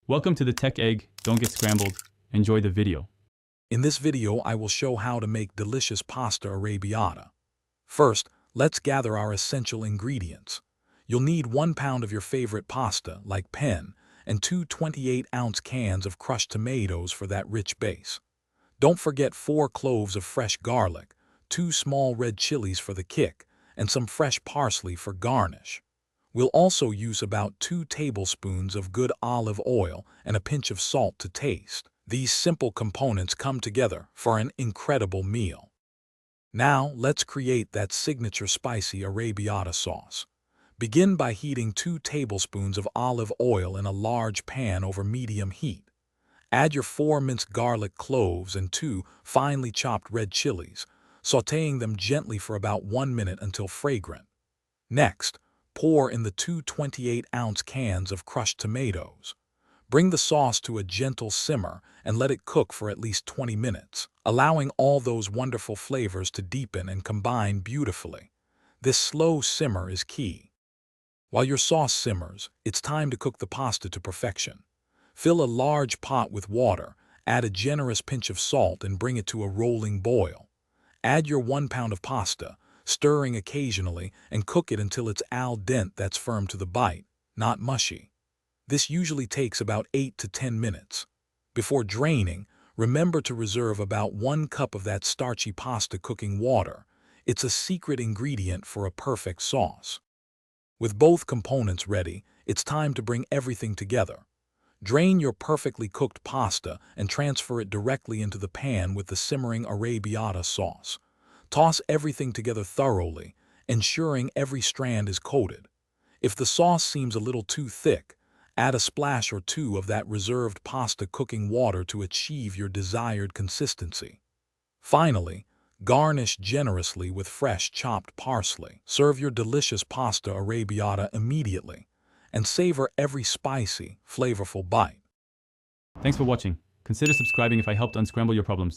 Welcome to the Tech Egg. Don't get scrambled. Enjoy the video. In this video, I will show how to make delicious pasta arrabbiata. First, let's gather our essential ingredients. You'll need 1 pound of your favorite pasta, like pen, and 2 28-ounce cans of crushed tomatoes for that rich base. Don't forget 4 cloves of fresh garlic, 2 small red chilies for the kick, and some fresh parsley for garnish. We'll also use about 2 tablespoons of good olive oil and a pinch of salt to taste. These simple components come together for an incredible meal. Now, let's create that signature spicy arrabbiata sauce. Begin by heating 2 tablespoons of olive oil in a large pan over medium heat. Add your 4 minced garlic cloves and 2 finely chopped red chilies, sautéing them gently for about 1 minute until fragrant. Next, pour in the 2 28-ounce cans of crushed tomatoes. Bring the sauce to a gentle simmer and let it cook for at least 20 minutes, allowing all those wonderful flavors to deepen and combine beautifully. This slow simmer is key. While your sauce simmers, it's time to cook the pasta to perfection. Fill a large pot with water, add a generous pinch of salt and bring it to a rolling boil. Add your 1 pound of pasta, stirring occasionally, and cook it until it's al dente, that's firm to the bite, not mushy. This usually takes about 8 to 10 minutes. Before draining, remember to reserve about 1 cup of that starchy pasta cooking water. It's a secret ingredient for a perfect sauce. With both components ready, it's time to bring everything together. Drain your perfectly cooked pasta and transfer it directly into the pan with the simmering arrabbiata sauce. Toss everything together thoroughly, ensuring every strand is coated. If the sauce seems a little too thick, add a splash or 2 of that reserved pasta cooking water to achieve your desired consistency. Finally, garnish generously with fresh chopped parsley. Serve your delicious pasta arrabbiata immediately, and savor every spicy, flavorful bite. Thanks for watching. Consider subscribing if I helped unscramble your problems.